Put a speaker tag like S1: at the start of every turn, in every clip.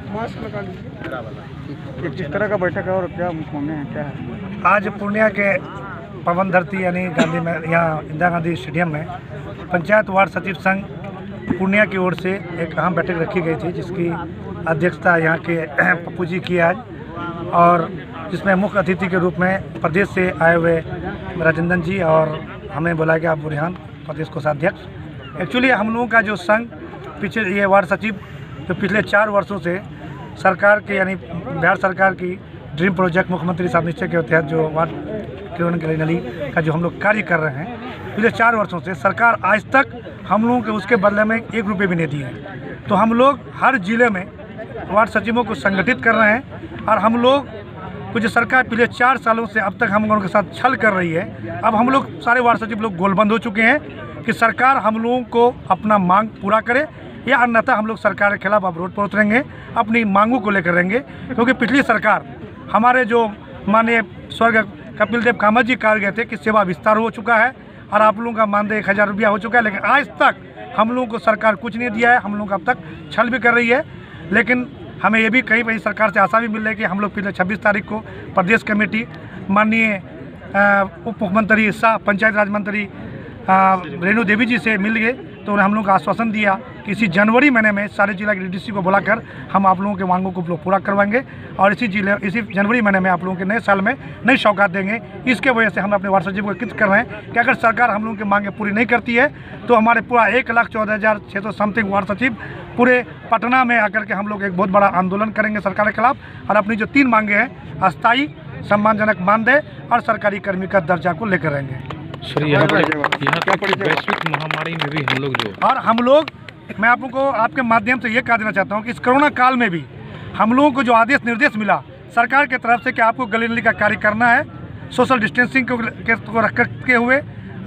S1: Mask लगा लीजिए। किस तरह का बैठक है और क्या है?
S2: आज पूर्णिया के पवन धरती यानी गांधी में यहाँ इंदिरा गांधी स्टेडियम में पंचायत वार्ड सचिव संघ पूर्णिया की ओर से एक अहम बैठक रखी गई थी, जिसकी अध्यक्षता यहाँ के पप्पू जी की आज, और जिसमें मुख्य अतिथि के रूप में प्रदेश से आए हुए राजेंद्र जी और हमें बुलाया गया बुरहान, प्रदेश कोषाध्यक्ष। एक्चुअली हम लोगों का जो संघ पिछले ये वार्ड सचिव जो पिछले 4 वर्षों से सरकार के यानी बिहार सरकार की ड्रीम प्रोजेक्ट मुख्यमंत्री साहब निश्चय के तहत जो वार्ड किरण गली नली का जो हम लोग कार्य कर रहे हैं पिछले 4 वर्षों से, सरकार आज तक हम लोगों के उसके बदले में 1 रुपये भी नहीं दिए हैं। तो हम लोग हर जिले में वार्ड सचिवों को संगठित कर रहे हैं, और हम लोग कुछ सरकार पिछले 4 सालों से अब तक हम लोगों के साथ छल कर रही है। अब हम लोग सारे वार्ड सचिव लोग गोलबंद हो चुके हैं कि सरकार हम लोगों को अपना मांग पूरा करे, या अन्यथा हम लोग सरकार के खिलाफ अब रोड पर उतरेंगे, अपनी मांगों को लेकर रहेंगे। क्योंकि पिछली सरकार हमारे जो माननीय स्वर्ग कपिल देव कामत जी कहा गए थे कि सेवा विस्तार हो चुका है और आप लोगों का मानदेय 1000 रुपया हो चुका है, लेकिन आज तक हम लोगों को सरकार कुछ नहीं दिया है। हम लोग अब तक छल भी कर रही है, लेकिन हमें ये भी कहीं कहीं सरकार से आशा भी मिल रही है कि हम लोग पिछले 26 तारीख को प्रदेश कमेटी माननीय उप मुख्यमंत्री शाह पंचायत राज मंत्री रेणु देवी जी से मिल गए, तो उन्हें हम लोगों का आश्वासन दिया कि इसी जनवरी महीने में सारे जिला के डीडीसी को बुलाकर हम आप लोगों के मांगों को पूरा करवाएंगे, और इसी जनवरी महीने में आप लोगों के नए साल में नई सौगात देंगे। इसके वजह से हम अपने वार्ड सचिव को कृत कर रहे हैं कि अगर सरकार हम लोगों की मांगें पूरी नहीं करती है तो हमारे पूरा 1,14,600 समथिंग वार्ड सचिव पूरे पटना में आकर के हम लोग एक बहुत बड़ा आंदोलन करेंगे सरकार के खिलाफ, और अपनी जो 3 मांगे हैं अस्थायी, सम्मानजनक मानदेय और सरकारी कर्मी का दर्जा को लेकर रहेंगे।
S3: यहाँ वैश्विक महामारी में भी हम लोग
S2: और हम लोग मैं आप लोगों को आपके माध्यम से ये कह देना चाहता हूँ कि इस कोरोना काल में भी हम लोगों को जो आदेश निर्देश मिला सरकार की तरफ से कि आपको गली नली का कार्य करना है सोशल डिस्टेंसिंग को रख के हुए,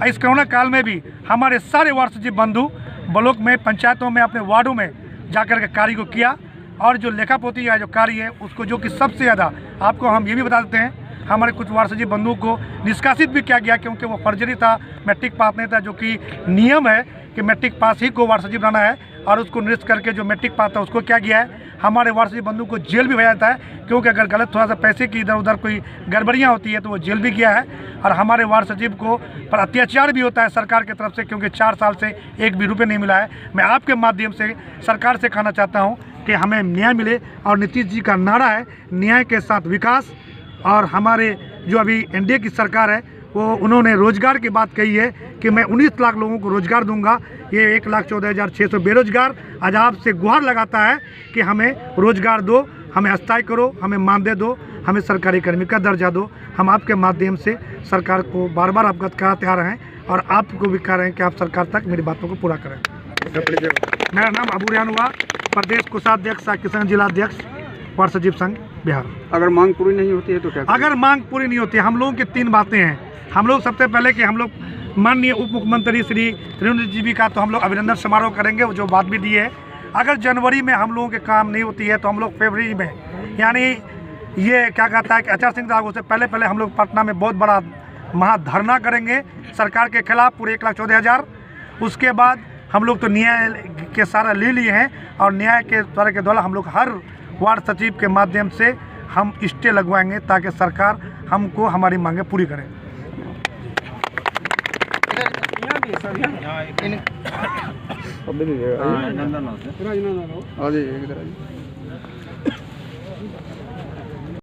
S2: इस कोरोना काल में भी हमारे सारे वार्ड सचिव बंधु ब्लॉक में, पंचायतों में, अपने वार्डों में जाकर के कार्य को किया, और जो लेखापोती का जो कार्य है उसको जो कि सबसे ज़्यादा आपको हम ये भी बता देते हैं, हमारे कुछ वार्ड सचिव बंधुओं को निष्कासित भी किया गया क्योंकि वो फर्जरी था, मैट्रिक पास नहीं था, जो कि नियम है कि मैट्रिक पास ही को वार्ड सचिव रहना है, और उसको निरस्त करके जो मैट्रिक पास था उसको क्या किया है, हमारे वार्ड सचिव बंधुओं को जेल भी भेजा जाता है, क्योंकि अगर गलत थोड़ा सा पैसे की इधर उधर कोई गड़बड़ियाँ होती है तो वो जेल भी गया है। और हमारे वार्ड सचिव को पर अत्याचार भी होता है सरकार की तरफ से, क्योंकि 4 साल से 1 भी रुपये नहीं मिला है। मैं आपके माध्यम से सरकार से कहना चाहता हूँ कि हमें न्याय मिले, और नीतीश जी का नारा है न्याय के साथ विकास, और हमारे जो अभी एनडीए की सरकार है वो उन्होंने रोजगार की बात कही है कि मैं 19 लाख लोगों को रोजगार दूंगा। ये 1,14,600 बेरोजगार आज आपसे गुहार लगाता है कि हमें रोजगार दो, हमें अस्थायी करो, हमें मानदेय दो, हमें सरकारी कर्मी का दर्जा दो। हम आपके माध्यम से सरकार को बार बार अवगत कराते आ रहे हैं, और आपको भी कह रहे हैं कि आप सरकार तक मेरी बातों को पूरा करें। मेरा नाम अबू रेहान हुआ, प्रदेश कोषाध्यक्ष किसान जिलाध्यक्ष वार्ड सचिव संघ बिहार।
S1: अगर मांग पूरी नहीं होती है तो क्या?
S2: अगर मांग पूरी नहीं होती है, हम लोगों की 3 बातें हैं। हम लोग सबसे पहले कि हम लोग माननीय उप मुख्यमंत्री श्री रेणु जी का तो हम लोग अभिनंदन समारोह करेंगे, जो बात भी दी है। अगर जनवरी में हम लोगों के काम नहीं होती है तो हम लोग फरवरी में, यानी ये क्या कहता है कि आचार संहिता लागू से पहले हम लोग पटना में बहुत बड़ा महाधरना करेंगे सरकार के खिलाफ, पूरे 1,14,000। उसके बाद हम लोग तो न्याय के सारा ले लिए हैं, और न्याय के द्वारा के द्वारा हम लोग हर वार्ड सचिव के माध्यम से हम स्टे लगवाएंगे ताकि सरकार हमको हमारी मांगें पूरी करे।